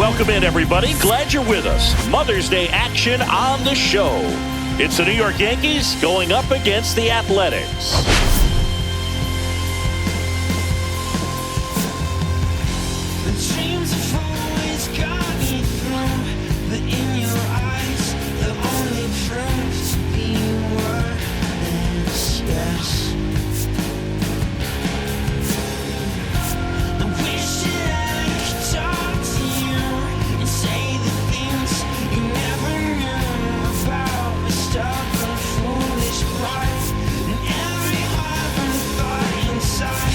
Welcome in, everybody. Glad you're with us. Mother's Day action on the show. It's the New York Yankees going up against the Athletics. The dreams have always got me through, but in your eyes, the only proof to be worthless, yes. I wish that I could talk to you and say the things you never knew about the stubborn, foolish pride and every heart thought inside.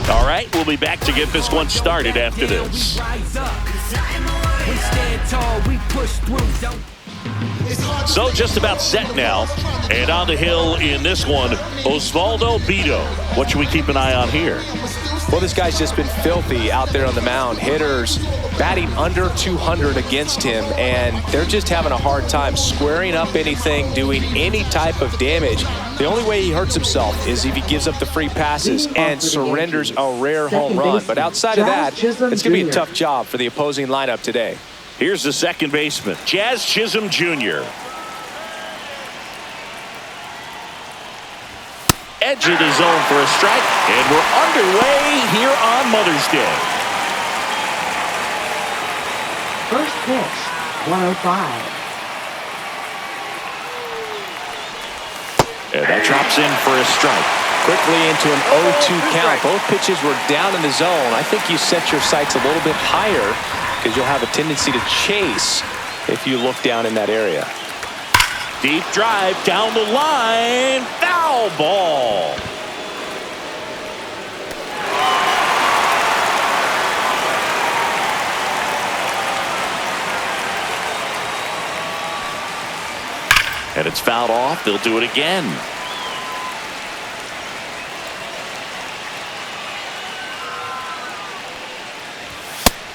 All right, we'll be back to get this one started after this. So just about set now, and on the hill in this one, Osvaldo Bido. What should we keep an eye on here? Well, this guy's just been filthy out there on the mound. Hitters batting under 200 against him, and they're just having a hard time squaring up anything, doing any type of damage. The only way he hurts himself is if he gives up the free passes and surrenders a rare home run. But outside of that, it's going to be a tough job for the opposing lineup today. Here's the second baseman, Jazz Chisholm Jr. Edge of the zone for a strike, and we're underway here on Mother's Day. First pitch, 105. And that drops in for a strike. Quickly into an 0-2 count. Both pitches were down in the zone. I think you set your sights a little bit higher because you'll have a tendency to chase if you look down in that area. Deep drive down the line. Foul ball. And it's fouled off. They'll do it again.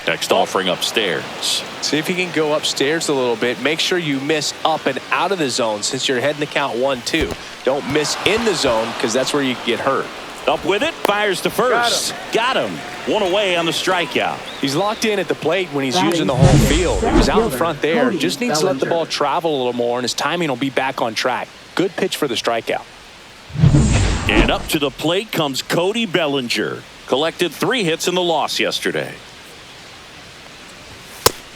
Next offering upstairs. See if you can go upstairs a little bit. Make sure you miss up and out of the zone since you're heading to count 1-2. Don't miss in the zone because that's where you get hurt. Up with it, fires to first. Got him. One away on the strikeout. He's locked in at the plate when he's using the whole field. He was out in front there. Just needs to let the ball travel a little more, and his timing will be back on track. Good pitch for the strikeout. And up to the plate comes Cody Bellinger. Collected 3 hits in the loss yesterday.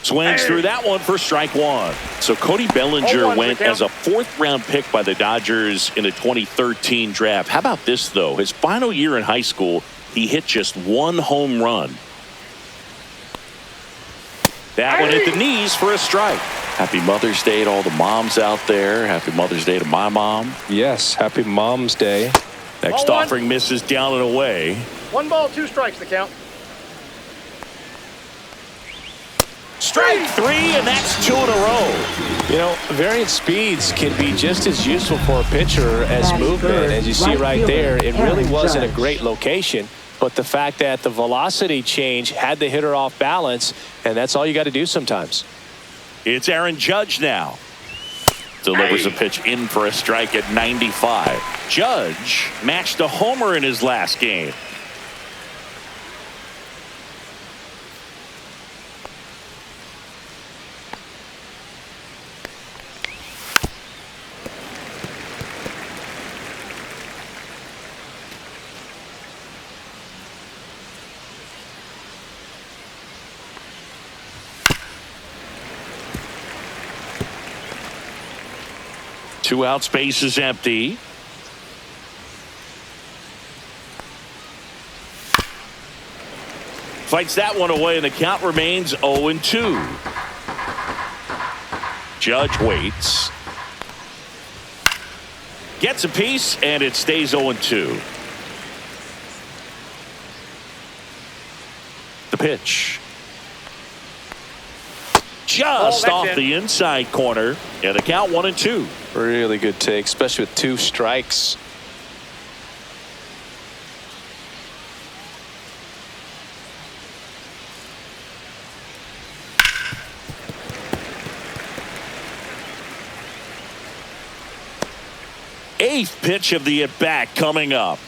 Swings through that one for strike one. So Cody Bellinger went as a 4th-round pick by the Dodgers in the 2013 draft. How about this, though? His final year in high school, he hit just 1 home run. That one hit the knees for a strike. Happy Mother's Day to all the moms out there. Happy Mother's Day to my mom. Yes, happy Mom's Day. Next offering misses down and away. 1 ball, 2 strikes to count. Strike 3, and that's 2 in a row. You know, variant speeds can be just as useful for a pitcher as movement. As you see right there, it really wasn't a great location. But the fact that the velocity change had the hitter off balance, and that's all you got to do sometimes. It's Aaron Judge now. Delivers a pitch in for a strike at 95. Judge matched a homer in his last game. Two out, space is empty. Fights that one away, and the count remains 0-2. Judge waits. Gets a piece, and it stays 0-2. The pitch. Just off the inside corner, and the count 1-2. Really good take, especially with 2 strikes. 8th pitch of the at-bat coming up.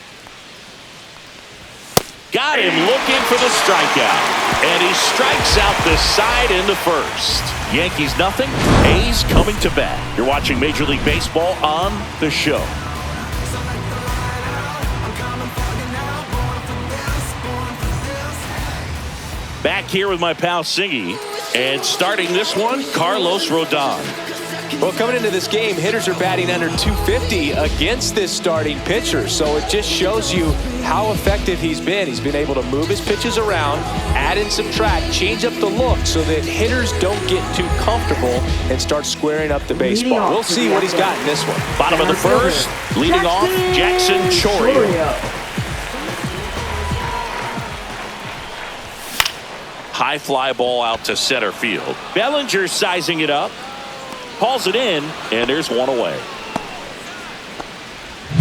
Got him looking for the strikeout. And he strikes out the side into first. Yankees nothing. A's coming to bat. You're watching Major League Baseball on The Show. Back here with my pal Singy. And starting this one, Carlos Rodon. Well, coming into this game, hitters are batting under 250 against this starting pitcher. So it just shows you how effective he's been. He's been able to move his pitches around, add and subtract, change up the look so that hitters don't get too comfortable and start squaring up the baseball. We'll see what he's got in this one. Bottom of the first, leading off, Jackson Chourio. High fly ball out to center field. Bellinger sizing it up. Hauls it in, and there's one away.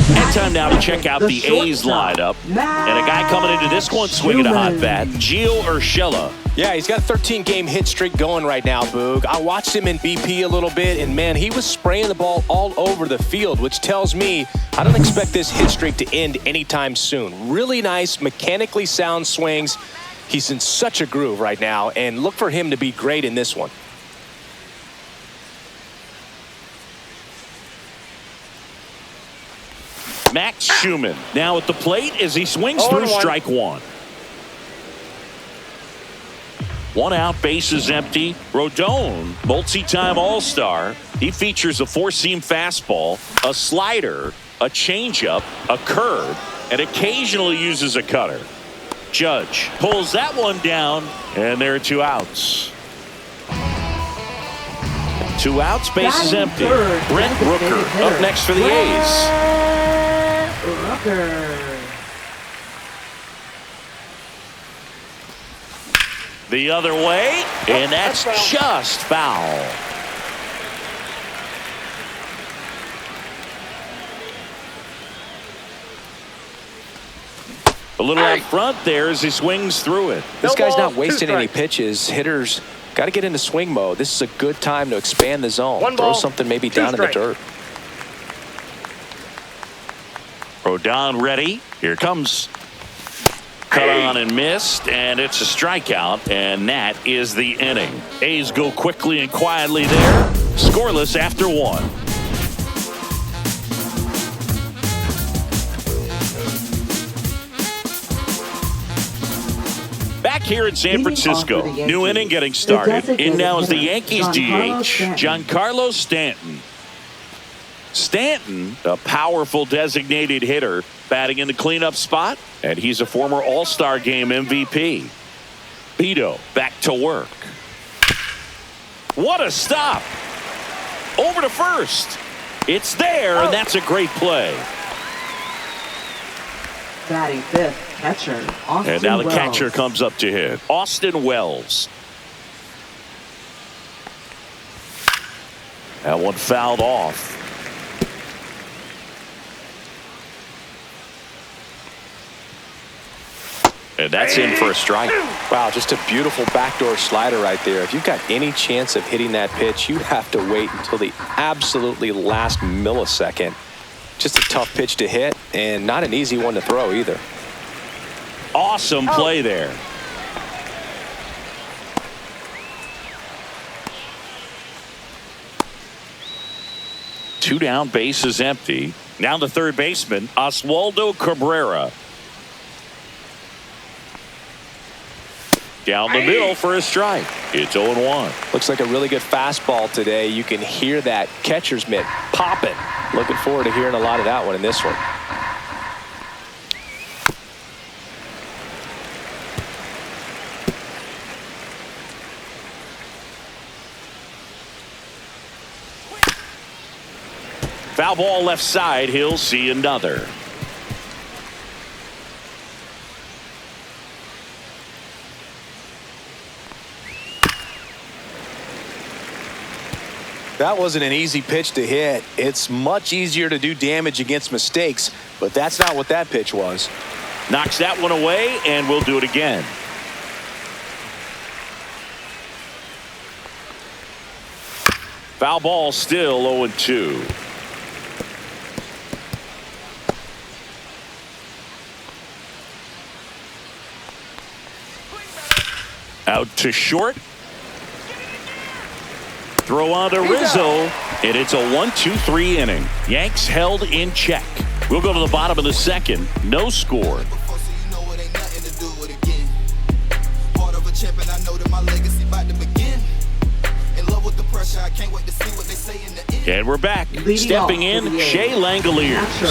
And time now to check out the A's lineup. And a guy coming into this one swinging a hot bat, Gio Urshela. Yeah, he's got a 13-game hit streak going right now, Boog. I watched him in BP a little bit, and, man, he was spraying the ball all over the field, which tells me I don't expect this hit streak to end anytime soon. Really nice, mechanically sound swings. He's in such a groove right now, and look for him to be great in this one. Max Schumann now at the plate as he swings through strike one. One out, bases empty. Rodon, multi-time All-Star. He features a four-seam fastball, a slider, a changeup, a curve, and occasionally uses a cutter. Judge pulls that one down, and there are 2 outs. 2 outs, bases empty. Brent Rooker up next for the A's. The other way, and that's just foul. A little out front there as he swings through it. This guy's not wasting any pitches. Hitters got to get into swing mode. This is a good time to expand the zone. Throw something maybe down in the dirt. Rodon ready. Here comes. Cut on and missed, and it's a strikeout, and that is the inning. A's go quickly and quietly there. Scoreless after 1. Back here in San Francisco, new inning getting started. In now is the Yankees DH, Giancarlo Stanton. Stanton, a powerful designated hitter, batting in the cleanup spot, and he's a former All-Star Game MVP. Beto back to work. What a stop! Over to first. It's there, and that's a great play. Batting 5th, catcher, Austin And now the Wells. catcher comes up to hit. Austin Wells. That one fouled off. And that's in for a strike. Wow, just a beautiful backdoor slider right there. If you've got any chance of hitting that pitch, you have to wait until the absolutely last millisecond. Just a tough pitch to hit, and not an easy one to throw either. Awesome play there. Two down, bases empty. Now the third baseman, Oswaldo Cabrera. Down the middle for a strike. It's 0-1. Looks like a really good fastball today. You can hear that catcher's mitt popping. Looking forward to hearing a lot of that one in this one. Foul ball left side. He'll see another. That wasn't an easy pitch to hit. It's much easier to do damage against mistakes, but that's not what that pitch was. Knocks that one away, and we'll do it again. Foul ball still 0-2. Out to short. Throw on to Rizzo, and it's a 1-2-3 inning. Yanks held in check. We'll go to the bottom of the second. No score. And we're back. Leading Stepping off in, for the Shea Langoliers. Catcher,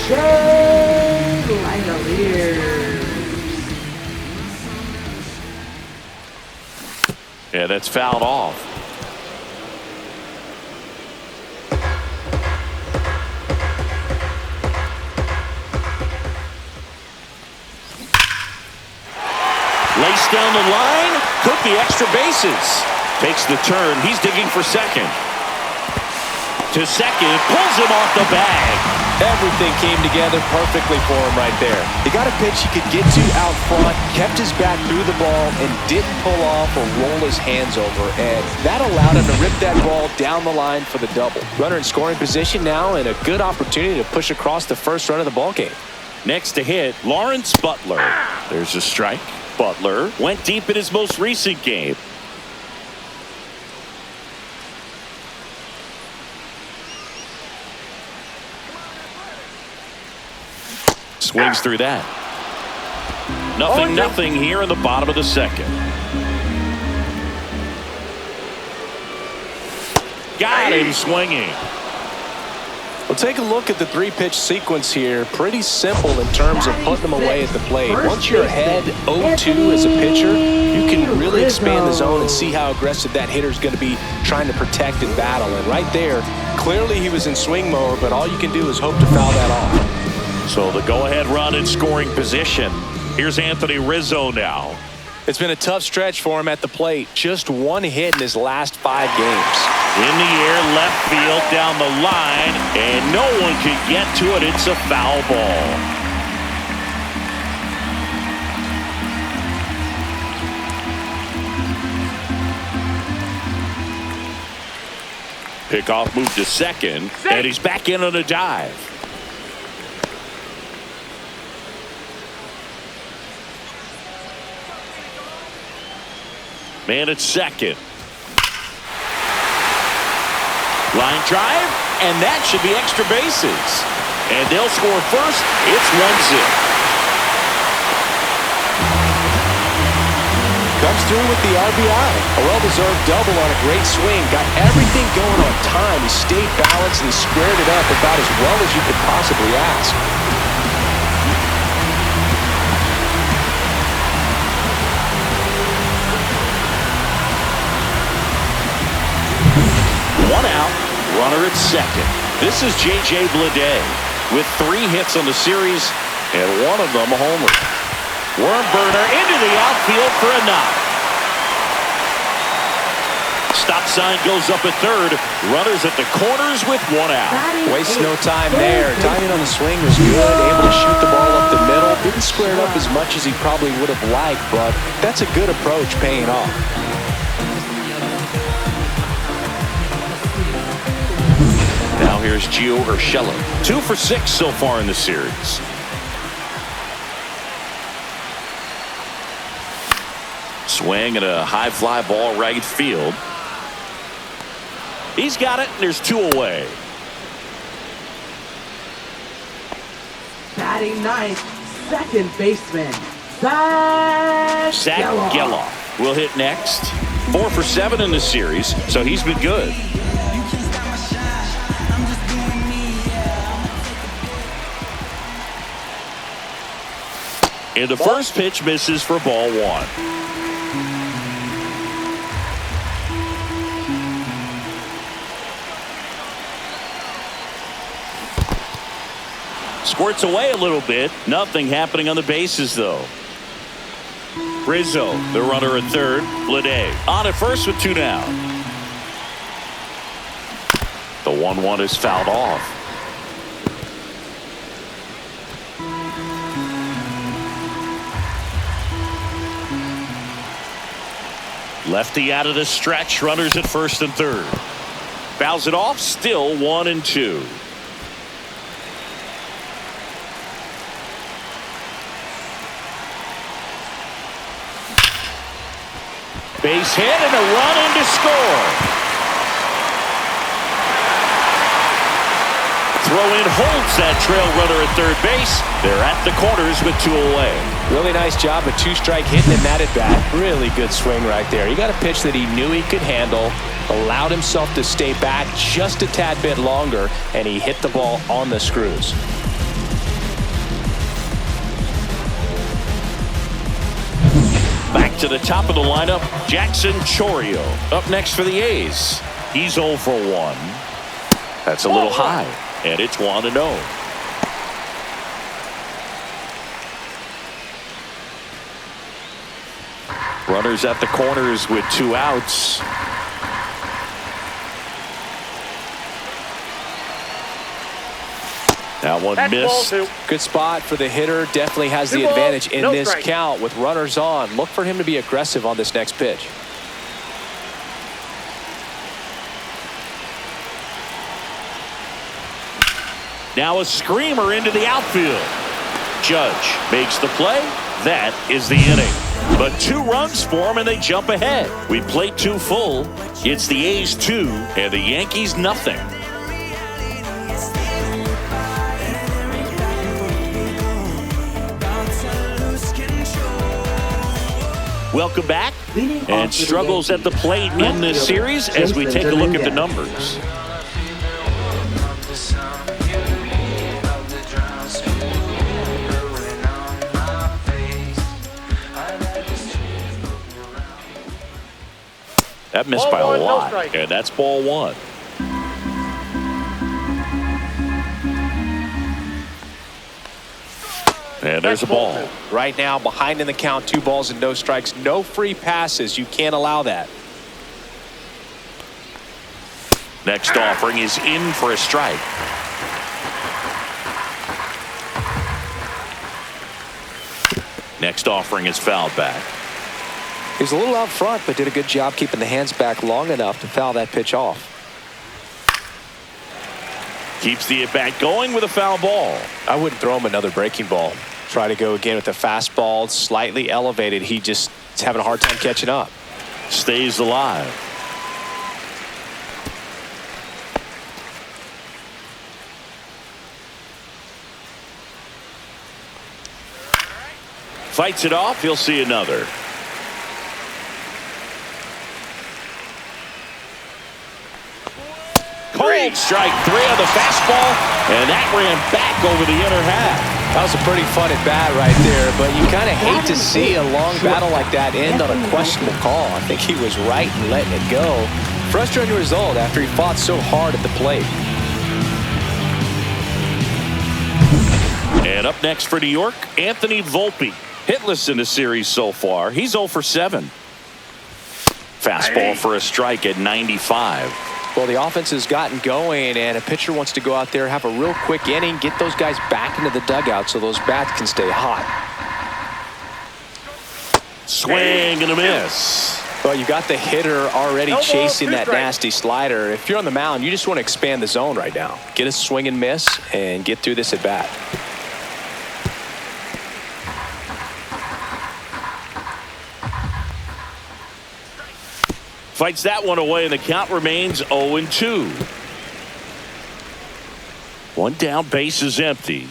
Shea Langoliers. Yeah, that's fouled off. Laced down the line, took the extra bases. Takes the turn, he's digging for second. To second, pulls him off the bag. Everything came together perfectly for him right there. He got a pitch he could get to out front, kept his back through the ball, and didn't pull off or roll his hands over. And that allowed him to rip that ball down the line for the double. Runner in scoring position now, and a good opportunity to push across the first run of the ball game. Next to hit, Lawrence Butler. There's a strike. Butler went deep in his most recent game. Swings through that. Nothing here in the bottom of the second. Got him swinging. Well, take a look at the three-pitch sequence here. Pretty simple in terms of putting them away at the plate. Once you're ahead 0-2 as a pitcher, you can really expand the zone and see how aggressive that hitter's going to be trying to protect and battle. And right there, clearly he was in swing mode, but all you can do is hope to foul that off. So the go-ahead run in scoring position. Here's Anthony Rizzo now. It's been a tough stretch for him at the plate. Just one hit in his last 5 games. In the air, left field, down the line, and no one can get to it. It's a foul ball. Pickoff moved to second, and he's back in on a dive. Man at second. Line drive, and that should be extra bases. And they'll score first. It's 1-0. Comes through with the RBI. A well-deserved double on a great swing. Got everything going on time. He stayed balanced and he squared it up about as well as you could possibly ask. One out, runner at second. This is J.J. Bleday with 3 hits on the series and one of them a homer. Worm burner into the outfield for a knock. Stop sign goes up at third. Runners at the corners with 1 out. Wastes no time there. Timing on the swing was good. Able to shoot the ball up the middle. Didn't square it up as much as he probably would have liked, but that's a good approach paying off. Now here's Gio Urshela. 2 for 6 so far in the series. Swing and a high fly ball right field. He's got it, and there's 2 away. Batting ninth, second baseman, Zach Geloff will hit next. 4 for 7 in the series, so he's been good. And the first pitch misses for ball 1. Squirts away a little bit. Nothing happening on the bases, though. Rizzo, the runner at third. Bleday on at first with 2 down. The 1-1 is fouled off. Lefty out of the stretch. Runners at first and third. Fouls it off. Still 1-2. base hit and a run in to score. Throw-in holds that trail runner at third base. They're at the corners with 2 away. Really nice job, a 2-strike hitting in that at-bat. Really good swing right there. He got a pitch that he knew he could handle, allowed himself to stay back just a tad bit longer, and he hit the ball on the screws. Back to the top of the lineup, Jackson Chourio. Up next for the A's. He's 0 for 1. That's a little high, and it's 1-0. Runners at the corners with 2 outs. That one missed. Good spot for the hitter. Definitely has the advantage in this count with runners on. Look for him to be aggressive on this next pitch. Now a screamer into the outfield. Judge makes the play. That is the inning. But 2 runs for him and they jump ahead. We played 2 full. It's the A's 2 and the Yankees nothing. Welcome back. And struggles at the plate in this series as we take a look at the numbers. That missed by a lot, and that's ball 1. And there's a ball. Right now, behind in the count, 2 balls and no strikes. No free passes. You can't allow that. Next offering is in for a strike. Next offering is fouled back. He was a little out front, but did a good job keeping the hands back long enough to foul that pitch off. Keeps the at-bat going with a foul ball. I wouldn't throw him another breaking ball. Try to go again with the fastball, slightly elevated. He just is having a hard time catching up. Stays alive. Fights it off. He'll see another. Cold strike 3 on the fastball, and that ran back over the inner half. That was a pretty fun at bat right there, but you kind of hate to see a long battle like that end on a questionable call. I think he was right in letting it go. Frustrating result after he fought so hard at the plate. And up next for New York, Anthony Volpe. Hitless in the series so far. He's 0 for 7. Fastball for a strike at 95. Well, the offense has gotten going, and a pitcher wants to go out there, have a real quick inning, get those guys back into the dugout so those bats can stay hot. Swing and a miss. Well, you got the hitter already chasing that nasty slider. If you're on the mound, you just want to expand the zone right now. Get a swing and miss and get through this at bat. Fights that one away, and the count remains 0-2. 1 down, base is empty.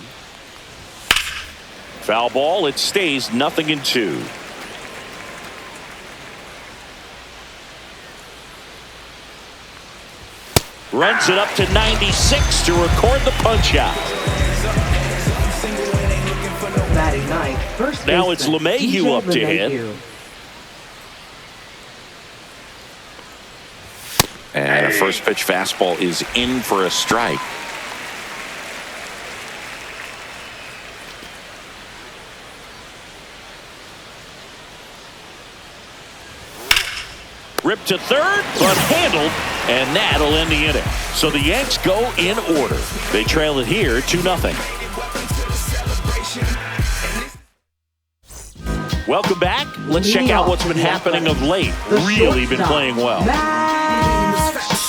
Foul ball, it stays 0-2. Runs it up to 96 to record the punch out. Batting ninth, first Now it's LeMahieu up to hit. And a first pitch fastball is in for a strike. Ripped to third, but handled, and that'll end the inning. So the Yanks go in order. They trail it here 2-0. Welcome back. Let's check out what's been happening of late. Really been playing well.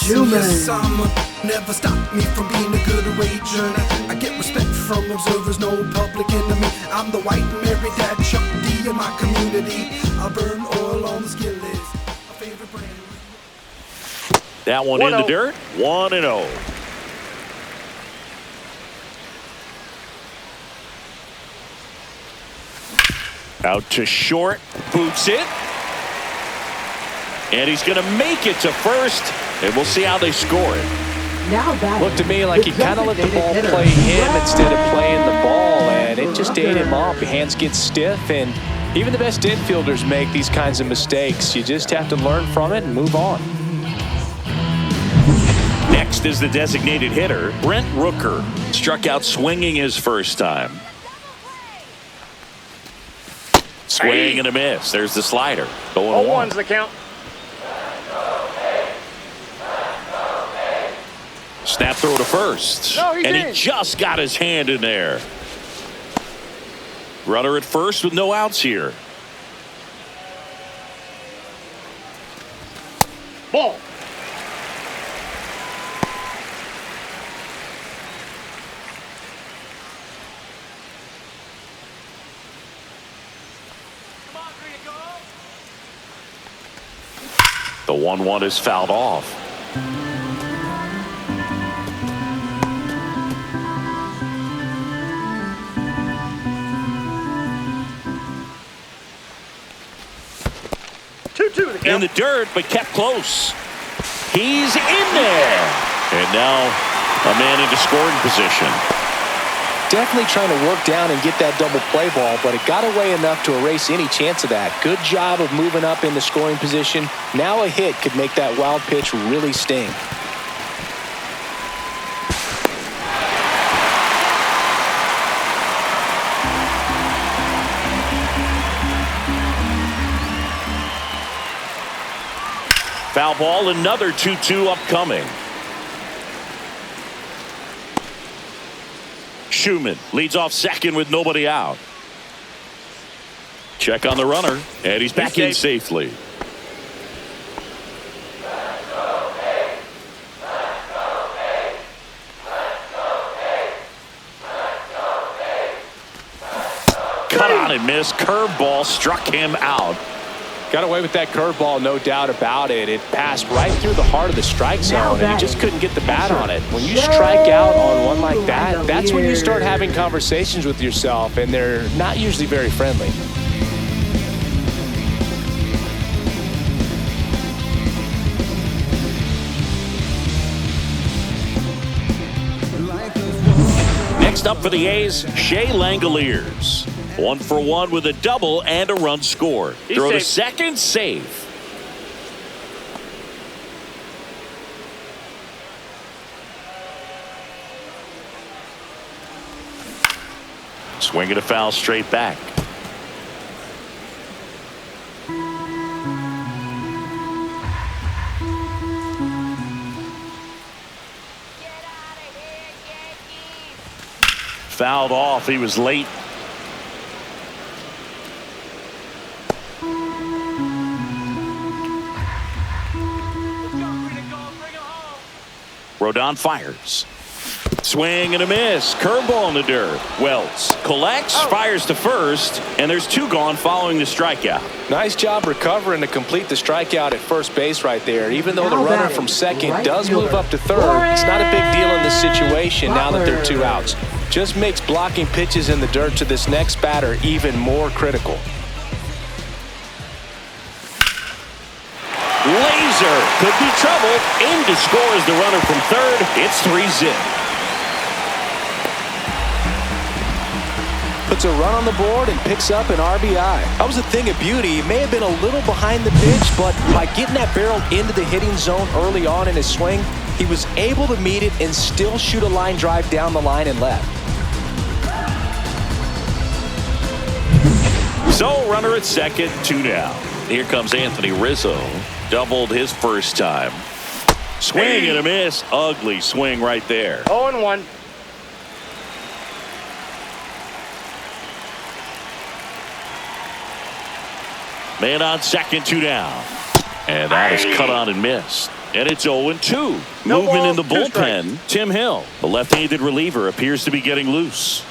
Never stop me from being a good wager. I get respect from observers, no public enemy. I'm the white Mary Dad Chuck D in my community. I burn oil on the skill list. That one in the 1-0. dirt. 1-0. Out to short. Boots it. And he's going to make it to first. And we'll see how they score it. Now batting. Looked to me like he kind of let the ball Designated play hitter. him instead of playing the ball, and it just ate him up. Your hands get stiff, and even the best infielders make these kinds of mistakes. You just have to learn from it and move on. Next is the designated hitter, Brent Rooker. Struck out swinging his first time. Swing and a miss. There's the slider. Going 0-1's the count. Snap throw to first. No, he's and in. he just got his hand in there. Runner at first with no outs here. Ball. The 1-1 is fouled off. In the dirt, but kept close. He's in there. And now a man into scoring position. Definitely trying to work down and get that double play ball, but it got away enough to erase any chance of that. Good job of moving up into scoring position. Now a hit could make that wild pitch really sting. Foul ball, another 2-2 upcoming. Schumann leads off second with nobody out. Check on the runner, and he's back in safely. Cut on and missed. Curveball struck him out. Got away with that curveball, no doubt about it. It passed right through the heart of the strike zone, and he just couldn't get the bat on it. When you strike out on one like that, that's when you start having conversations with yourself, and they're not usually very friendly. Next up for the A's, Shea Langoliers. 1-for-1 with a double and a run scored. Throw to second, safe. Swinging a foul straight back. Fouled off. He was late. Rodon fires. Swing and a miss. Curveball in the dirt. Welts collects, fires to first, and there's two gone following the strikeout. Nice job recovering to complete the strikeout at first base right there. Even though the runner from second does move up to third, it's not a big deal in this situation now that there are two outs. Just makes blocking pitches in the dirt to this next batter even more critical. Laser could be trouble. In to score is the runner from third. It's 3-zip. Puts a run on the board and picks up an RBI. That was a thing of beauty. He may have been a little behind the pitch, but by getting that barrel into the hitting zone early on in his swing, he was able to meet it and still shoot a line drive down the line and left. So runner at second, 2 down. Here comes Anthony Rizzo. Doubled his first time. Swing and a miss. Ugly swing right there. 0-1. Man on second, 2 down. And that is cut on and missed. And it's 0-2. No Movement ball, in the 2 bullpen. strikes. Tim Hill, the left-handed reliever, appears to be getting loose.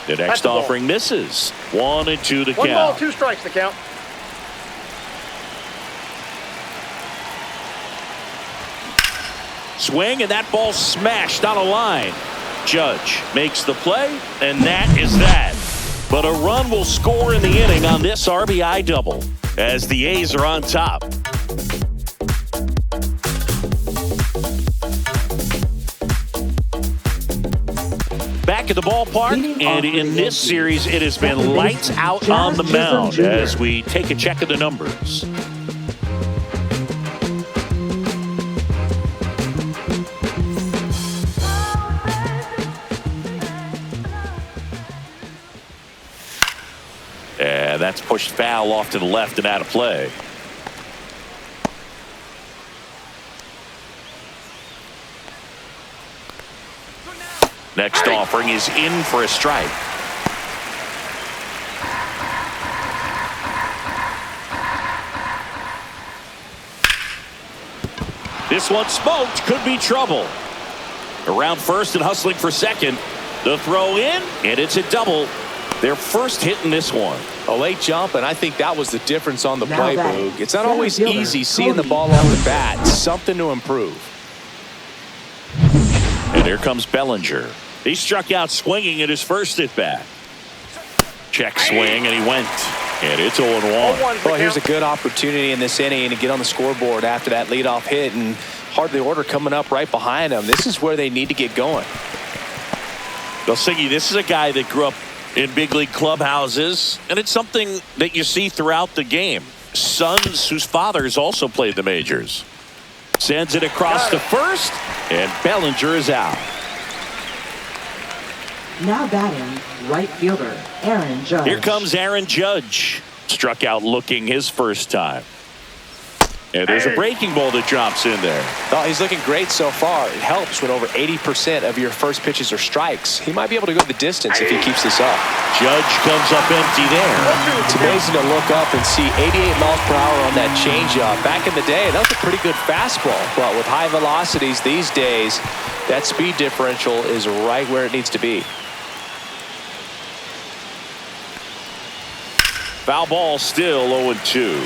The next the ball. offering misses. 1-2 the One ball, count. 2 strikes the count. Swing, and that ball smashed on a line. Judge makes the play, and that is that. But a run will score in the inning on this RBI double as the A's are on top. Back at the ballpark, and in this series, it has been lights out on the mound as we take a check of the numbers. And that's pushed foul off to the left and out of play. Next offering is in for a strike. This one smoked, could be trouble. Around first and hustling for second. The throw in, and it's a double. Their first hit in this one. A late jump, and I think that was the difference on the play, Boog. It's not center always fielder, easy seeing the Cody ball off the bat. Something to improve. And here comes Bellinger. He struck out swinging at his first at bat. Check swing, and he went. And it's 0-1. Well, here's a good opportunity in this inning to get on the scoreboard after that leadoff hit, and hardly order coming up right behind them. This is where they need to get going. Belsingi, this is a guy that grew up in big league clubhouses, and it's something that you see throughout the game. Sons whose fathers also played the majors. Sends it across to first, and Bellinger is out. Now batting, right fielder, Aaron Judge. Here comes Aaron Judge. Struck out looking his first time. And there's a breaking ball that drops in there. Oh, he's looking great so far. It helps when over 80% of your first pitches are strikes. He might be able to go the distance if he keeps this up. Judge comes up empty there. It's amazing to look up and see 88 miles per hour on that changeup. Back in the day, that was a pretty good fastball. But with high velocities these days, that speed differential is right where it needs to be. Foul ball still 0-2.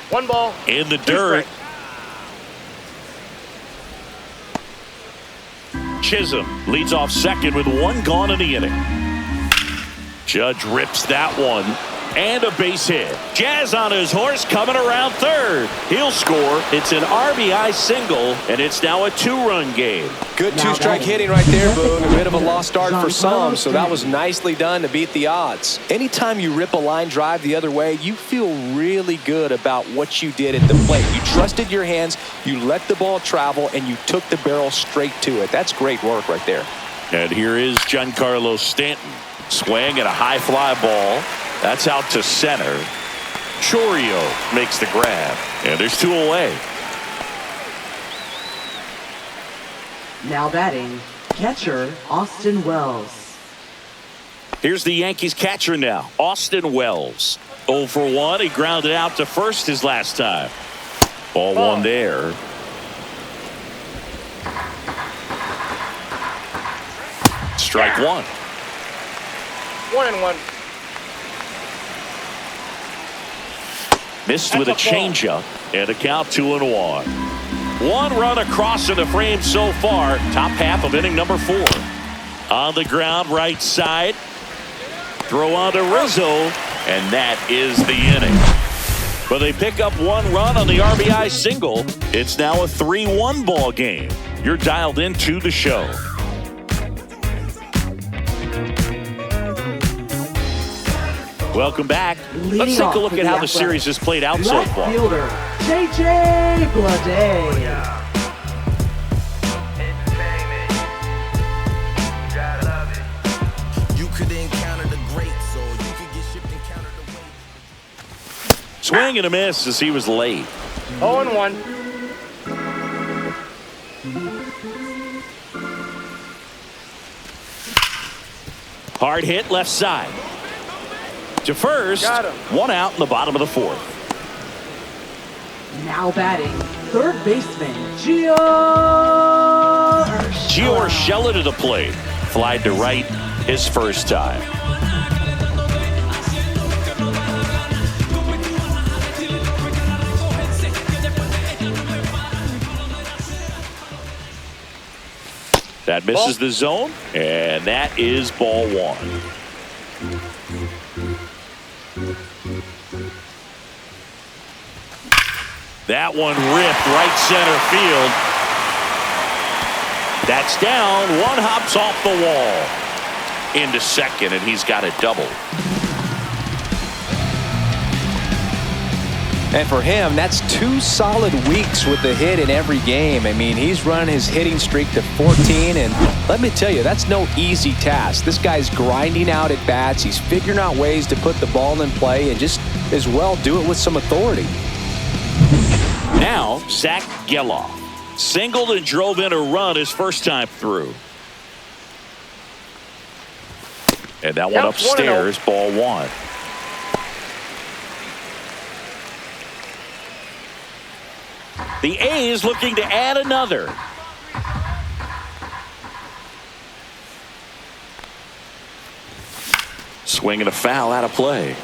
One ball. In the 2 dirt. strikes. Chisholm leads off second with 1 gone in the inning. Judge rips that one. And a base hit. Jazz on his horse coming around third. He'll score. It's an RBI single, and it's now a 2-run game. Good two-strike hitting right there, Boog. A bit of a lost start for some, so that was nicely done to beat the odds. Anytime you rip a line drive the other way, you feel really good about what you did at the plate. You trusted your hands, you let the ball travel, and you took the barrel straight to it. That's great work right there. And here is Giancarlo Stanton. Swing at a high fly ball. That's out to center. Chorio makes the grab. And there's 2 away. Now batting, catcher, Austin Wells. Here's the Yankees catcher now, Austin Wells. 0 for 1. He grounded out to first his last time. Ball 1 there. Strike 1. 1-1. Missed with a changeup, and a count 2-1. 1 run across in the frame so far. Top half of inning number 4. On the ground, right side. Throw on to Rizzo, and that is the inning. But they pick up 1 run on the RBI single. It's now a 3-1 ball game. You're dialed into the show. Welcome back. Let's take a look at how the series has played out so Left far. fielder, J.J. Bleday. You could encounter the greats, or you could get shipped and counted away. Swing and a miss as he was late. 0-1. Hard hit left side. To first, Got him. 1 out in the bottom of the 4th. Now batting, third baseman, Gio Urshela to the plate. Fly to right his first time. That misses the zone, and that is ball one. That one ripped right center field. That's down. One hops off the wall into second, and he's got a double. And for him, that's 2 solid weeks with the hit in every game. I mean, he's run his hitting streak to 14, and let me tell you, that's no easy task. This guy's grinding out at bats. He's figuring out ways to put the ball in play and just as well do it with some authority. Now, Zach Geloff singled and drove in a run his first time through. And that one upstairs, ball one. The A's looking to add another. Swing and a foul out of play.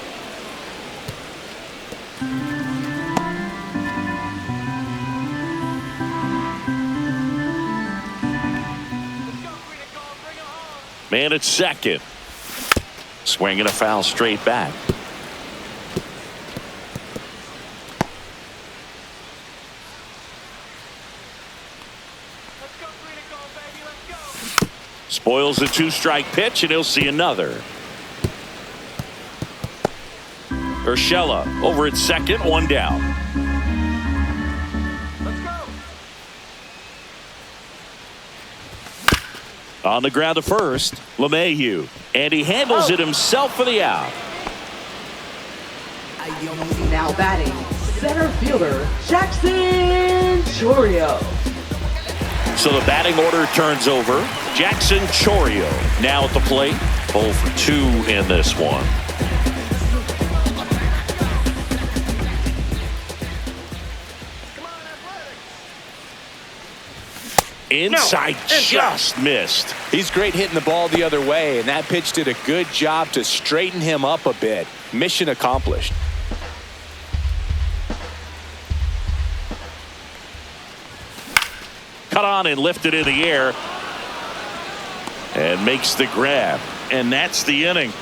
Man at second. Swing and a foul straight back. Spoils the 2-strike pitch, and he'll see another. Urshela over at second, one down. On the ground to first, LeMahieu, and he handles it himself for the out. Now batting, center fielder, Jackson Chourio. So the batting order turns over. Jackson Chourio now at the plate. 0 for 2 in this one. Inside, just missed. He's great hitting the ball the other way, and that pitch did a good job to straighten him up a bit. Mission accomplished. Cut on and lifted in the air. And makes the grab. And that's the inning.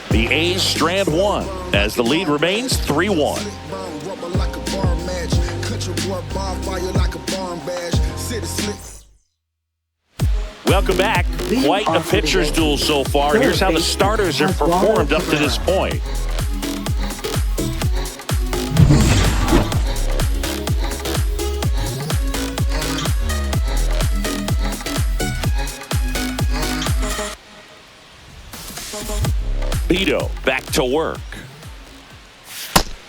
The A's strand one as the lead remains 3-1. Welcome back. Quite a pitcher's duel so far. Here's how the starters have performed up to this point. Beto back to work.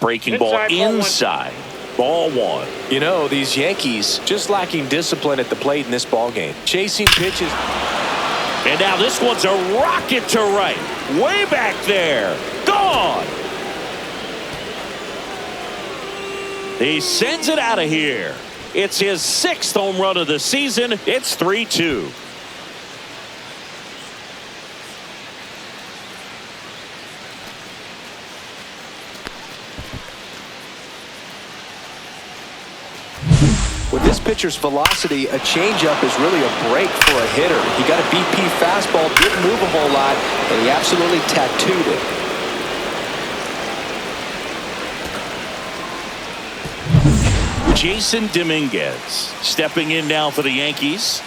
Breaking ball inside. Ball one. You know, these Yankees just lacking discipline at the plate in this ball game. Chasing pitches. And now this one's a rocket to right. Way back there. Gone. He sends it out of here. It's his 6th home run of the season. It's 3-2. With this pitcher's velocity, a changeup is really a break for a hitter. He got a BP fastball, didn't move a whole lot, and he absolutely tattooed it. Jason Dominguez stepping in now for the Yankees.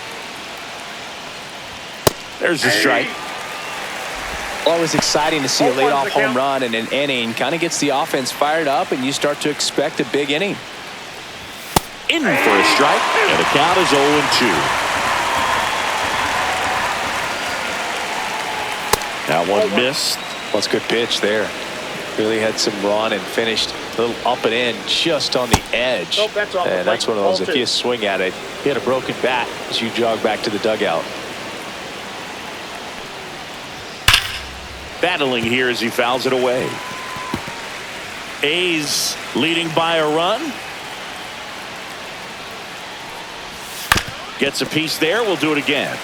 There's a strike. Always exciting to see a leadoff home run in an inning. Kind of gets the offense fired up, and you start to expect a big inning. In for a strike, and the count is 0-2. That one missed. Well, it's a good pitch there. Really had some run and finished a little up and in just on the edge. Nope, that's off the And that's plate. one of those, Ball if two. you swing at it, you hit a broken bat as you jog back to the dugout. Battling here as he fouls it away. A's leading by a run. Gets a piece there. We'll do it again.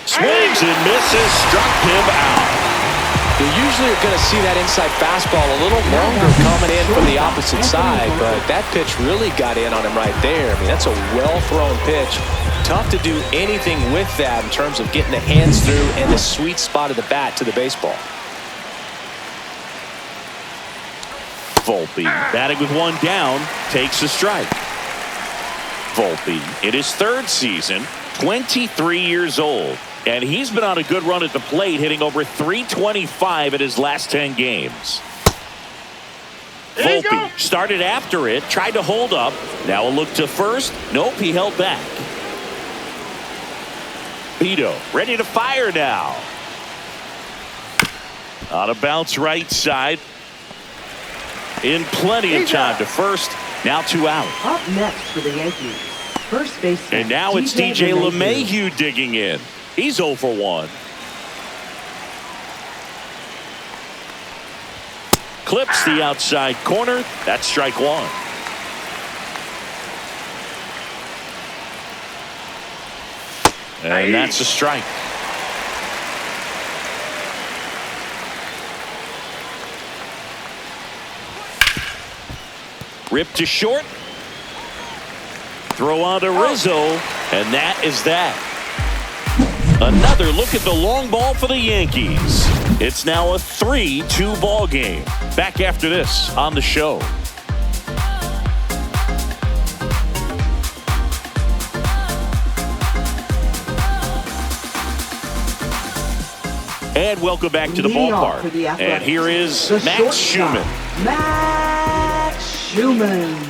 Swings and misses. Struck him out. You usually are going to see that inside fastball a little longer coming in from the opposite side, but that pitch really got in on him right there. I mean, that's a well-thrown pitch. Tough to do anything with that in terms of getting the hands through and the sweet spot of the bat to the baseball. Volpe, batting with one down, takes a strike. Volpe, in his third season, 23 years old. And he's been on a good run at the plate, hitting over .325 in his last 10 games. Volpe started after it, tried to hold up. Now a look to first. Nope, he held back. Vito ready to fire now. On a bounce right side. In plenty of time to first. Now 2 out. Up next for the Yankees, first baseman. And now it's DJ LeMahieu digging in. He's 0 for 1. Clips the outside corner. That's strike 1. And that's a strike. Ripped to short. Throw on to Rizzo. And that is that. Another look at the long ball for the Yankees. It's now a 3-2 ball game. Back after this on the show. And welcome back to the ballpark. And here is Max Schumann. Max Schumann.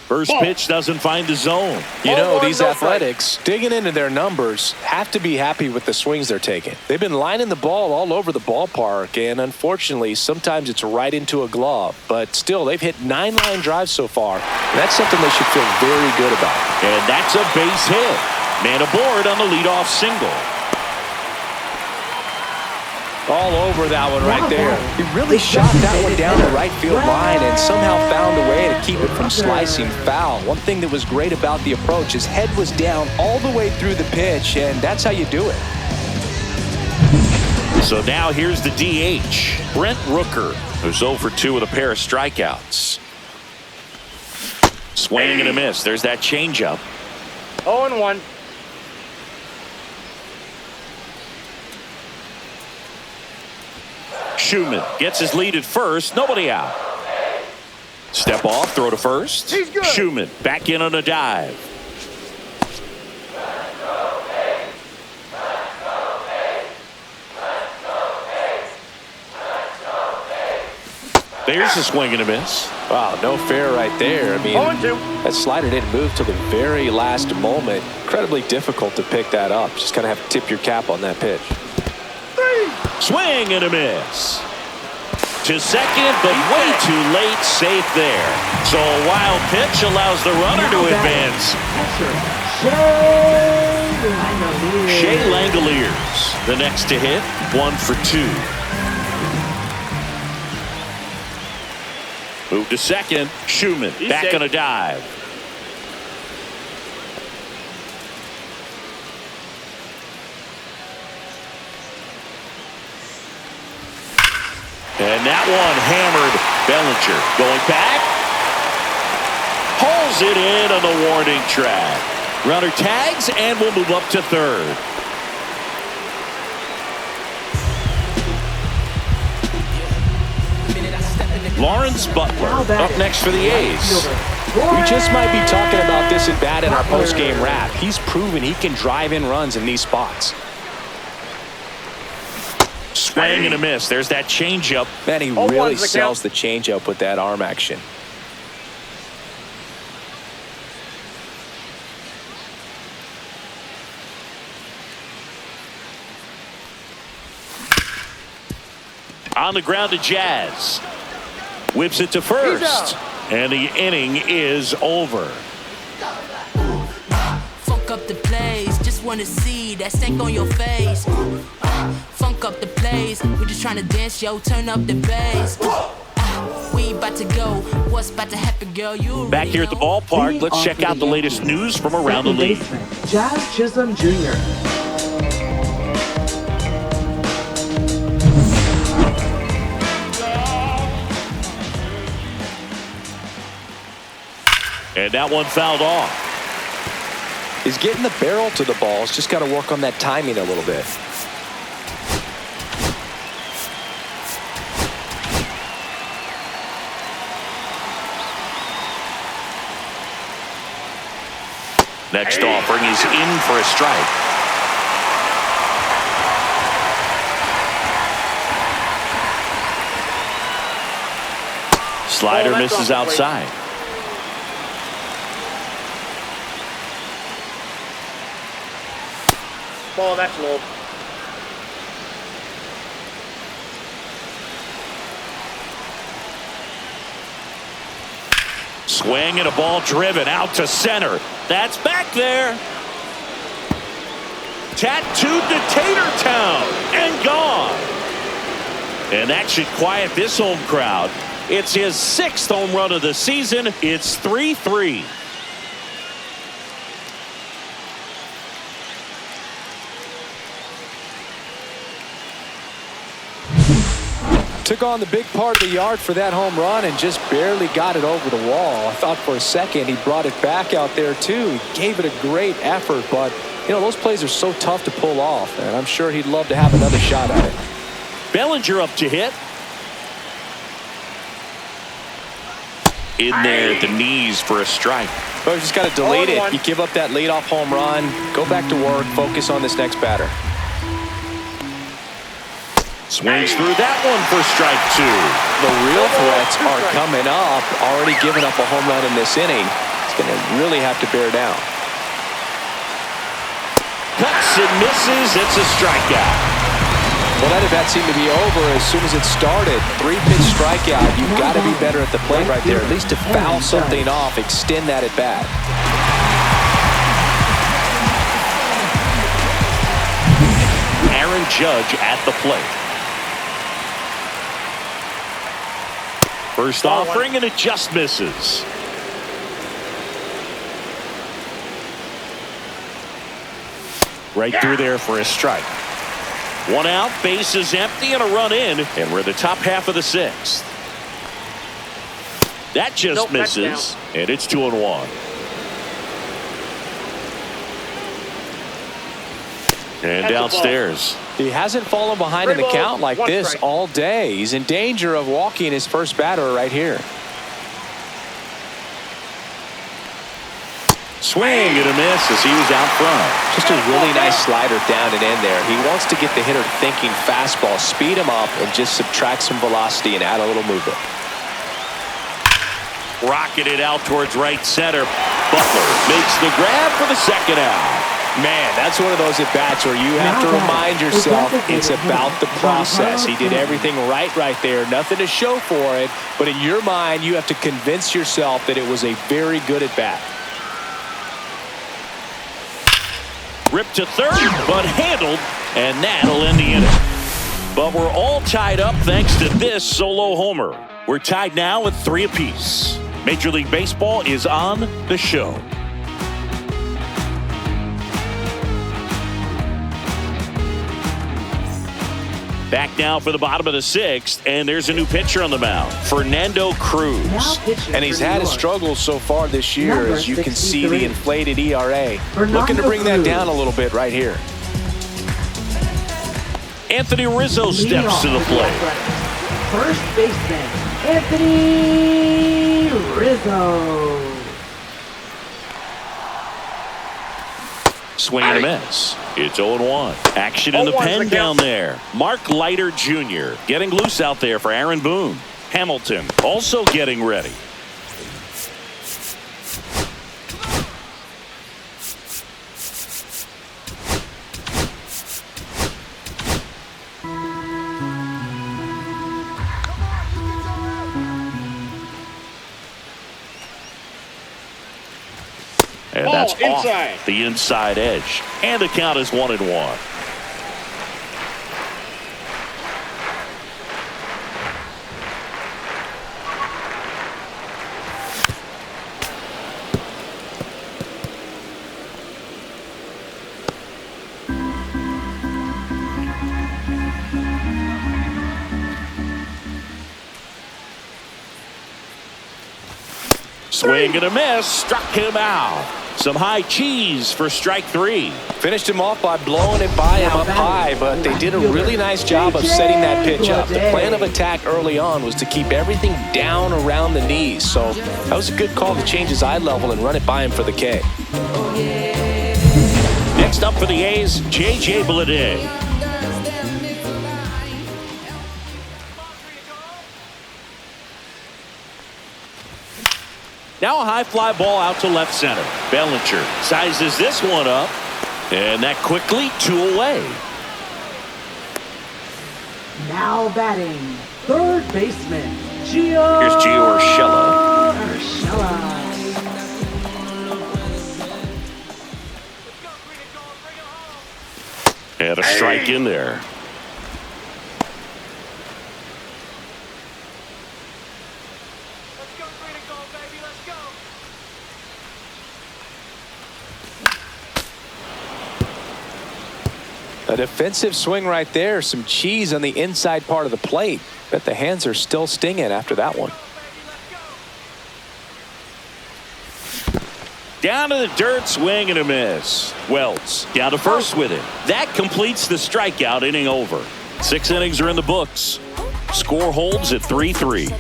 First pitch doesn't find the zone. You know, these Athletics, digging into their numbers, have to be happy with the swings they're taking. They've been lining the ball all over the ballpark, and unfortunately, sometimes it's right into a glove. But still, they've hit 9 line drives so far. And that's something they should feel very good about. And that's a base hit. Man aboard on the leadoff single. All over that one right there. He really shot that one down the right field line and somehow found a way to keep it from slicing foul. One thing that was great about the approach, his head was down all the way through the pitch, and that's how you do it. So now here's the DH, Brent Rooker, who's 0 for 2 with a pair of strikeouts. Swing and a miss. There's that changeup. 0-1. Schumann gets his lead at first. Nobody out. Step off, throw to first. He's good. Schumann back in on a dive. There's a swing and a miss. Wow, no fair right there. I mean, 0-2. that slider didn't move till the very last moment. Incredibly difficult to pick that up. Just kind of have to tip your cap on that pitch. Swing and a miss. To second, but way too late. Safe there. So a wild pitch allows the runner to advance. Shea Langoliers, the next to hit, 1 for 2. Move to second. Schumann back on a dive. And that one hammered. Bellinger going back. Pulls it in on the warning track. Runner tags and will move up to third. Lawrence Butler up next for the A's. We just might be talking about this at bat in our post-game wrap. He's proven he can drive in runs in these spots. Swing and a miss. There's that changeup. Man, he really sells the changeup with that arm action. On the ground to Jazz. Whips it to first. And the inning is over. funk up the place. Just wanna see that stank on your face. Funk up the place. We just tryna dance, yo. Turn up the bass. We about to go. What's about to happen, girl? You Back here at the ballpark, let's check out the latest news from around the league. Jazz Chisholm Jr. And that one fouled off. He's getting the barrel to the ball. He's just got to work on that timing a little bit. Next offering is in for a strike. Slider misses outside. Ball, that's low. Swing and a ball driven out to center. That's back there. Tattooed to Tatertown and gone. And that should quiet this home crowd. It's his 6th home run of the season. It's 3-3. Took on the big part of the yard for that home run and just barely got it over the wall. I thought for a second he brought it back out there too. He gave it a great effort, but you know, those plays are so tough to pull off, and I'm sure he'd love to have another shot at it. Bellinger up to hit. In there at the knees for a strike. But you just got to delete it. You give up that leadoff home run, go back to work, focus on this next batter. Swings through that one for strike 2. The real threats are coming up. Already given up a home run in this inning. He's going to really have to bear down. Cuts and misses. It's a strikeout. Well, that at-bat seemed to be over as soon as it started. 3-pitch strikeout. You've got to be better at the plate right there, at least to foul something off, extend that at-bat. Aaron Judge at the plate. First offering, and it just misses. Right through there for a strike. One out, base is empty, and a run in, and we're in the top half of the 6th. That just misses, and it's 2-1. And downstairs. He hasn't fallen behind in the count like this all day. He's in danger of walking his first batter right here. Swing and a miss as he was out front. Just a really nice slider down and in there. He wants to get the hitter thinking fastball, speed him up, and just subtract some velocity and add a little movement. Rocketed out towards right center. Butler makes the grab for the second out. Man, that's one of those at-bats where you have to remind yourself it's about the process. He did everything right there. Nothing to show for it. But in your mind, you have to convince yourself that it was a very good at-bat. Ripped to third, but handled, and that'll end the inning. But we're all tied up thanks to this solo homer. We're tied now at 3 apiece. Major League Baseball is on the show. Back now for the bottom of the 6th, and there's a new pitcher on the mound, Fernando Cruz. And he's had his struggles so far this year, as you can see the inflated ERA. Looking to bring that down a little bit right here. Anthony Rizzo steps to the plate. First baseman, Anthony Rizzo. Swing and a miss. It's 0-1. Action in the pen down there. Mark Leiter Jr. getting loose out there for Aaron Boone. Hamilton also getting ready. And That's inside. off the inside edge. And the count is 1-1. Swing and a miss, struck him out. Some high cheese for strike 3. Finished him off by blowing it by him up high, but they did a really nice job of setting that pitch up. The plan of attack early on was to keep everything down around the knees, so that was a good call to change his eye level and run it by him for the K. Next up for the A's, J.J. Bleday. Now a high fly ball out to left center. Bellinger sizes this one up, and that quickly 2 away. Now batting, third baseman, Gio. Here's Gio Urshela. And a strike in there. A defensive swing right there. Some cheese on the inside part of the plate. Bet the hands are still stinging after that one. Down to the dirt, swing and a miss. Wells down to first with it. That completes the strikeout inning over. 6 innings are in the books. Score holds at 3-3.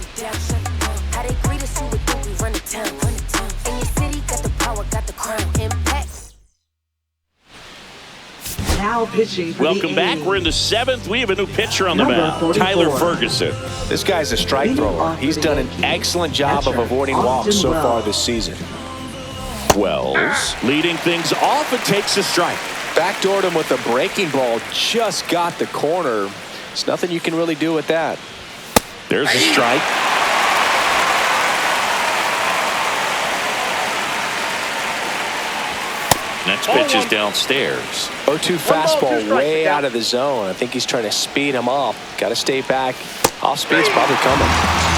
Now pitching for Welcome the back. A's. We're in the 7th. We have a new pitcher on the Number mound, 44. Tyler Ferguson. This guy's a strike thrower. He's done an excellent job of avoiding walks so far this season. Wells leading things off and takes a strike. Backdoored him with a breaking ball. Just got the corner. There's nothing you can really do with that. There's a strike. Next pitch is downstairs. 0-2 fastball way out of the zone. I think he's trying to speed him up. Got to stay back. Off speed's probably coming.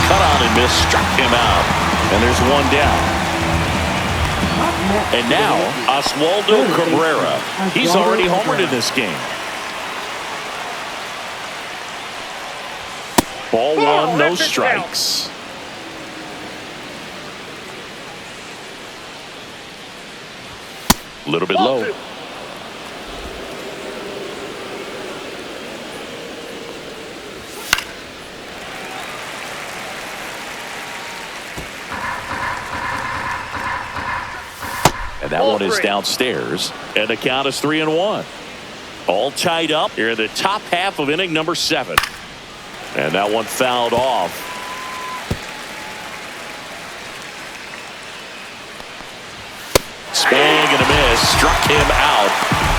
Cut on and miss, struck him out. And there's one down. And now, Oswaldo Cabrera. He's already homered in this game. Ball 1, no strikes. A little bit low. And that one is downstairs. And the count is 3-1. All tied up here in the top half of inning number 7. And that one fouled off. Swing and a miss. Struck him out.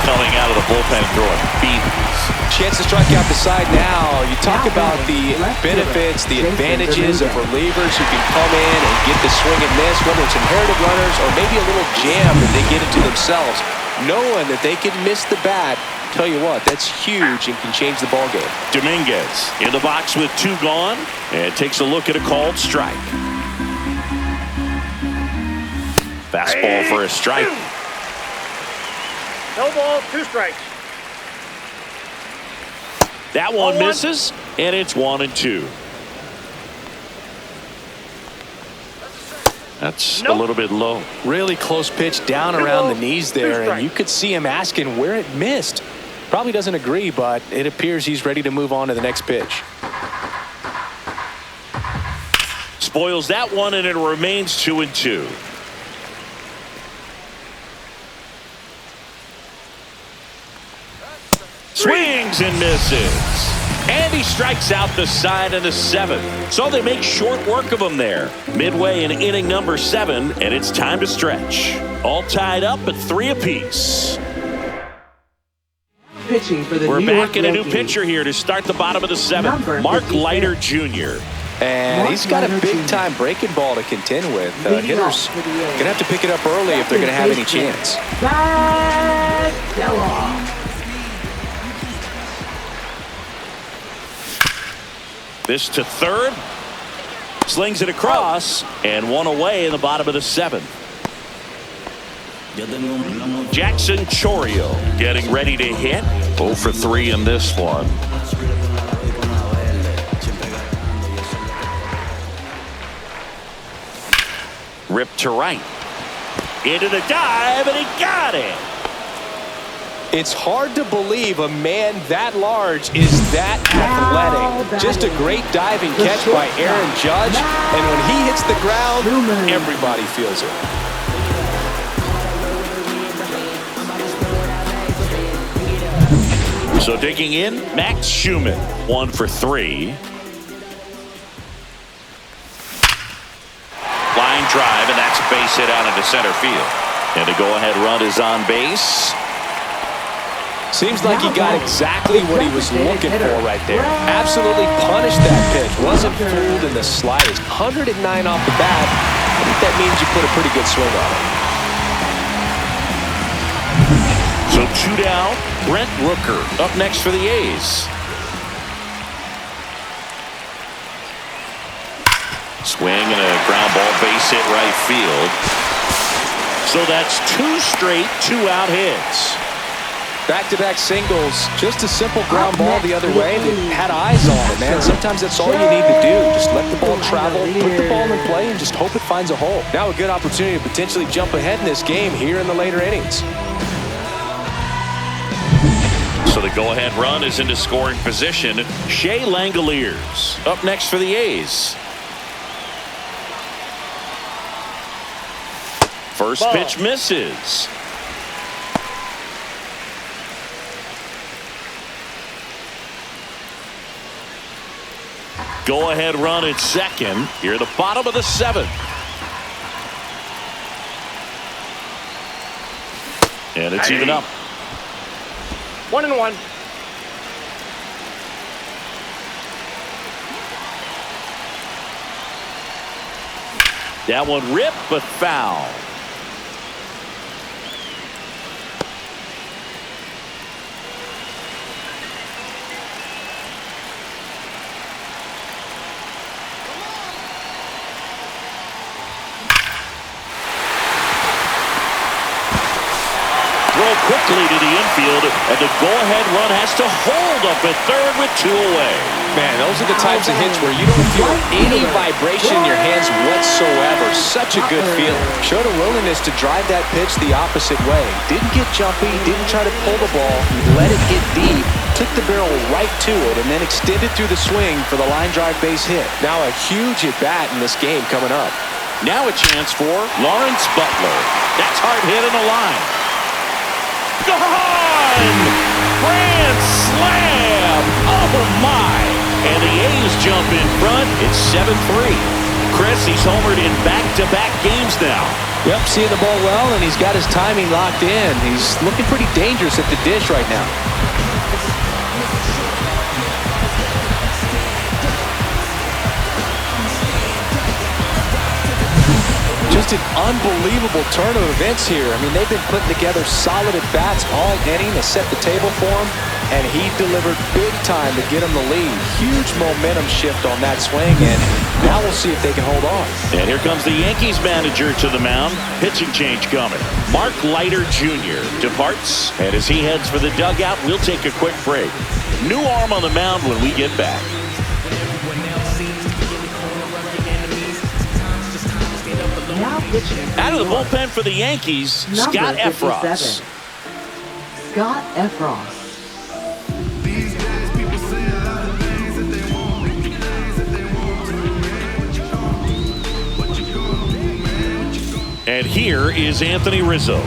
Coming out of the bullpen throwing beatings. Chance to strike out the side now. You talk about the benefits, the advantages of relievers who can come in and get the swing and miss, whether it's inherited runners or maybe a little jam that they get into themselves. Knowing that they can miss the bat, tell you what, that's huge and can change the ball game. Dominguez in the box with 2 gone and takes a look at a called strike. Fastball for a strike. No ball, 2 strikes. That one misses, and it's 1-2. That's a little bit low. Really close pitch down around the knees there, and you could see him asking where it missed. Probably doesn't agree, but it appears he's ready to move on to the next pitch. Spoils that one, and it remains 2-2. Swings and misses. And he strikes out the side of the 7th. So they make short work of him there. Midway in inning number 7, and it's time to stretch. All tied up at 3 apiece. Pitching for the We're New back York in a new Yankees. pitcher here to start the bottom of the 7th. Number Mark 56. Leiter Jr. And he's got a big-time breaking ball to contend with. Hitters going to have to pick it up early if they're going to have any chance. This to third. Slings it across, and one away in the bottom of the seventh. Jackson Chorio getting ready to hit. 0 for 3 in this one. Ripped to right. Into the dive, and he got it. It's hard to believe a man that large is that athletic. Just a great diving catch by Aaron Judge. And when he hits the ground, everybody feels it. So digging in, Max Schumann, 1 for 3. Line drive, and that's a base hit out into center field. And the go-ahead run is on base. Seems like he got exactly what he was looking for right there. Absolutely punished that pitch. Wasn't fooled in the slightest. 109 off the bat. I think that means you put a pretty good swing on it. So 2 down. Brent Rooker up next for the A's. Swing and a ground ball, base hit right field. So that's 2 straight 2-out hits. Back-to-back singles, just a simple ground ball the other way. They had eyes on it, man. Sometimes that's all you need to do. Just let the ball travel, put the ball in play, and just hope it finds a hole. Now a good opportunity to potentially jump ahead in this game here in the later innings. So the go-ahead run is into scoring position. Shea Langoliers up next for the A's. First pitch misses. Go-ahead run at second. Here at the bottom of the seventh. And it's even up. 1-1. That one ripped, but foul. Quickly to the infield, and the go-ahead run has to hold up at third with 2 away. Man, those are the types of hits where you don't feel any vibration in your hands whatsoever. Such a good feeling. Showed a willingness to drive that pitch the opposite way. Didn't get jumpy, didn't try to pull the ball. He let it get deep, took the barrel right to it, and then extended through the swing for the line drive base hit. Now a huge at-bat in this game coming up. Now a chance for Lawrence Butler. That's hard hit on the line. Gone! Grand slam! Oh my! And the A's jump in front. It's 7-3. Chris, he's homered in back-to-back games now. Yep, seeing the ball well, and he's got his timing locked in. He's looking pretty dangerous at the dish right now. Just an unbelievable turn of events here. I mean, they've been putting together solid at-bats all inning to set the table for him, and he delivered big time to get him the lead. Huge momentum shift on that swing, and now we'll see if they can hold on. And here comes the Yankees manager to the mound. Pitching change coming. Mark Leiter Jr. departs, and as he heads for the dugout, we'll take a quick break. New arm on the mound when we get back. Out of the bullpen for the Yankees, Scott Effross. Scott Effross. And here is Anthony Rizzo.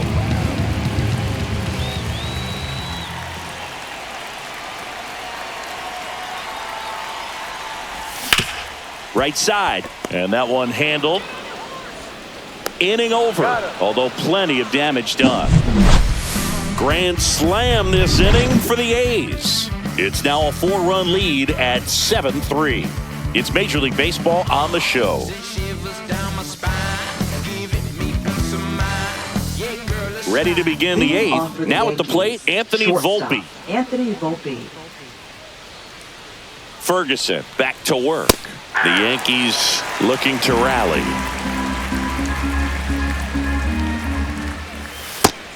Right side, and that one handled. Inning over, although plenty of damage done. Grand slam this inning for the A's. It's now a 4-run lead at 7-3. It's Major League Baseball on the show. Ready to begin the eighth. Now at the plate, Anthony Volpe. Anthony Volpe. Ferguson back to work. The Yankees looking to rally.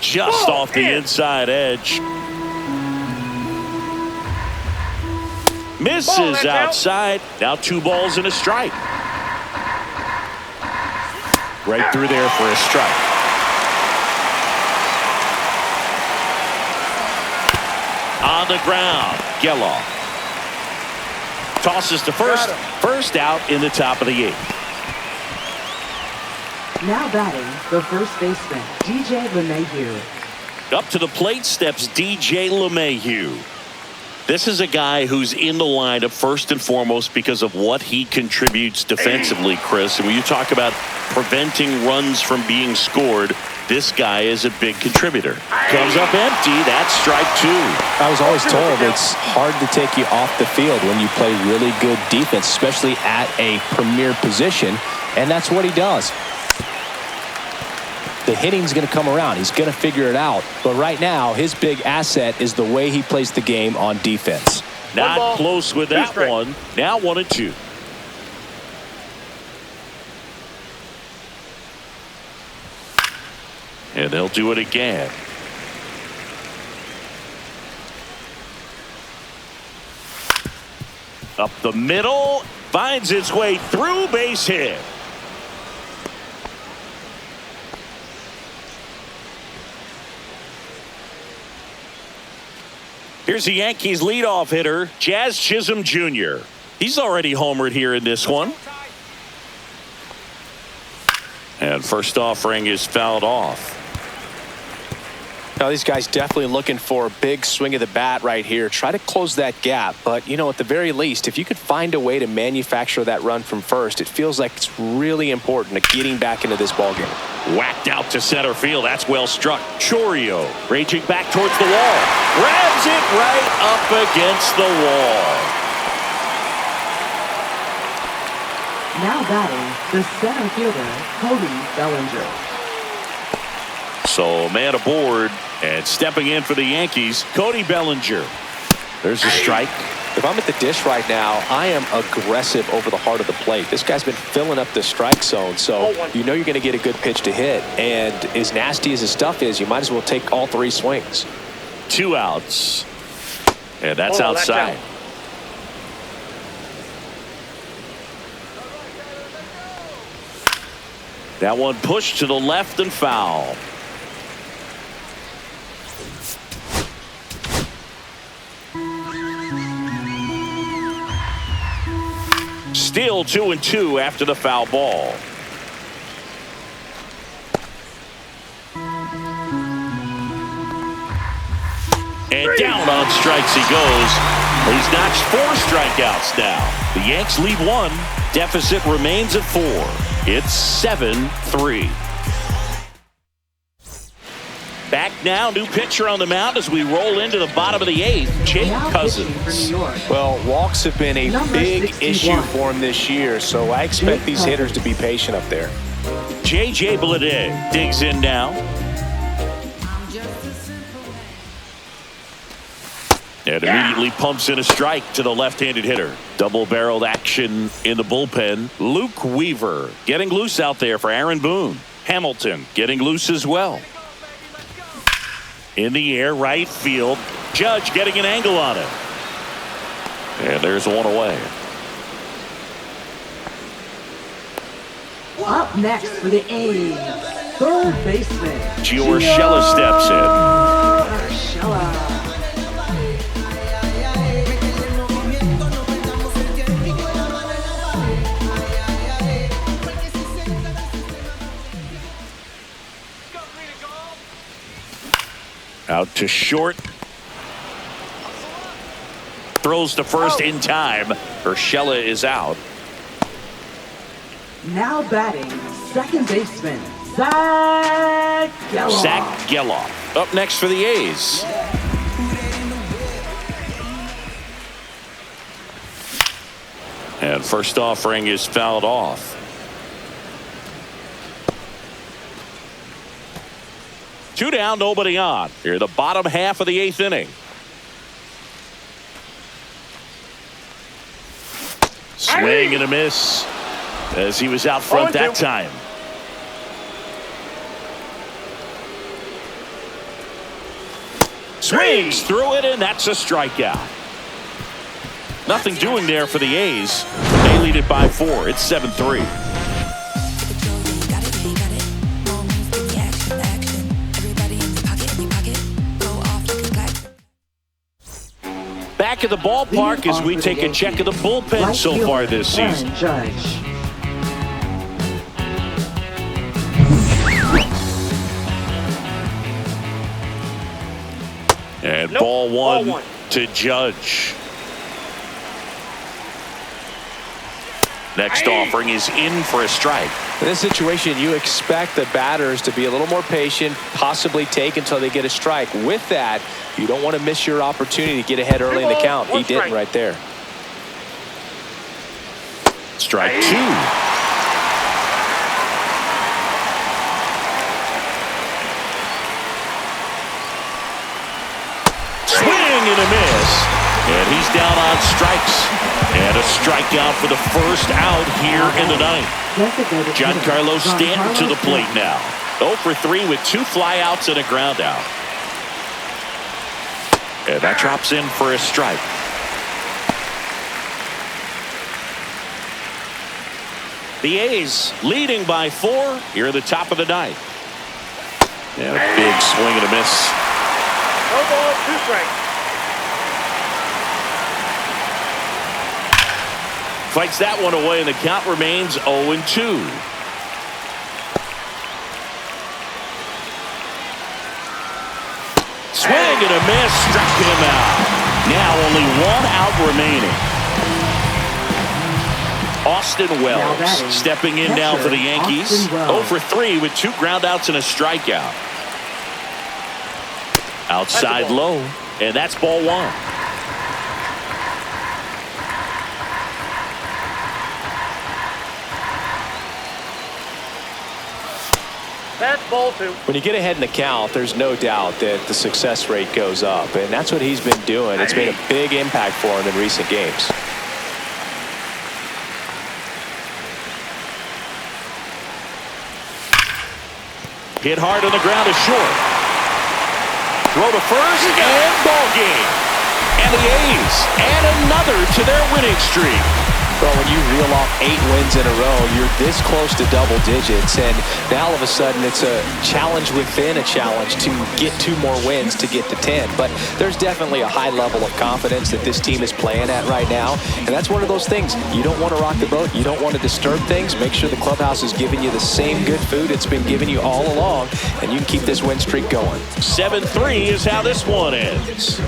Just off the inside edge. Misses outside. Now 2 balls and a strike. Right through there for a strike. On the ground, Geloff tosses to first. First out in the top of the 8th. Now batting, the first baseman, DJ LeMahieu. Up to the plate steps DJ LeMahieu. This is a guy who's in the lineup first and foremost because of what he contributes defensively, Chris. And when you talk about preventing runs from being scored, this guy is a big contributor. Comes up empty. That's strike 2. I was always told it's hard to take you off the field when you play really good defense, especially at a premier position, and that's what he does. The hitting's going to come around. He's going to figure it out. But right now, his big asset is the way he plays the game on defense. Not close with that one. Now 1-2. And they'll do it again. Up the middle. Finds its way through, base hit. Here's the Yankees leadoff hitter, Jazz Chisholm Jr. He's already homered here in this one. And first offering is fouled off. Now these guys definitely looking for a big swing of the bat right here. Try to close that gap. But, you know, at the very least, if you could find a way to manufacture that run from first, it feels like it's really important to getting back into this ballgame. Whacked out to center field. That's well struck. Chorio raging back towards the wall. Grabs it right up against the wall. Now batting, the center fielder, Cody Bellinger. So man aboard and stepping in for the Yankees, Cody Bellinger. There's a strike. If I'm at the dish right now, I am aggressive over the heart of the plate. This guy's been filling up the strike zone, so you know you're going to get a good pitch to hit. And as nasty as his stuff is, you might as well take all 3 swings. 2 outs. And that's outside. That one pushed to the left and foul. Still 2-2 after the foul ball. And down on strikes he goes. He's notched 4 strikeouts now. The Yanks lead 1. Deficit remains at 4. It's 7-3. Back now, new pitcher on the mound as we roll into the bottom of the 8th, Jake Cousins. Well, walks have been a big 61. issue for him this year, so I expect these hitters to be patient up there. J.J. Bleday digs in now. And immediately pumps in a strike to the left-handed hitter. Double-barreled action in the bullpen. Luke Weaver getting loose out there for Aaron Boone. Hamilton getting loose as well. In the air, right field. Judge getting an angle on it. And there's one away. Up next for the A's, third baseman, Gio Urshela steps in. Urshela. Out to short. Throws to first in time. Urshela is out. Now batting, second baseman, Zach Geloff. Zach Geloff up next for the A's. And first offering is fouled off. 2 down, nobody on. Here, the bottom half of the 8th inning. Swing and a miss as he was out front that time. Swings through it, and that's a strikeout. Nothing doing there for the A's. They lead it by 4. It's 7-3. Back at the ballpark as we take a check of the bullpen so far this season. And ball one to Judge. Next offering is in for a strike. In this situation, you expect the batters to be a little more patient, possibly take until they get a strike. With that, you don't want to miss your opportunity to get ahead early in the count. He didn't right there. Strike 2. Swing and a miss. And he's down on strikes. And a strikeout for the first out here in the 9th. Giancarlo Stanton to the plate now. 0 for 3 with 2 flyouts and a ground out. And that drops in for a strike. The A's leading by 4 here at the top of the 9th. And a big swing and a miss. No ball, 2 strikes. Fights that one away, and the count remains 0-2. Swing and a miss, struck him out. Now only 1 out remaining. Austin Wells stepping in now for the Yankees. 0 for 3 with 2 groundouts and a strikeout. Outside low, and that's ball 1. That's ball 2. When you get ahead in the count, there's no doubt that the success rate goes up, and that's what he's been doing. It's made a big impact for him in recent games. Hit hard on the ground is short. Throw to first and ball game. And the A's add another to their winning streak. Well, when you reel off 8 wins in a row, you're this close to double digits, and now all of a sudden it's a challenge within a challenge to get 2 more wins to get to 10. But there's definitely a high level of confidence that this team is playing at right now, and that's one of those things. You don't want to rock the boat. You don't want to disturb things. Make sure the clubhouse is giving you the same good food it's been giving you all along, and you can keep this win streak going. 7-3 is how this one ends.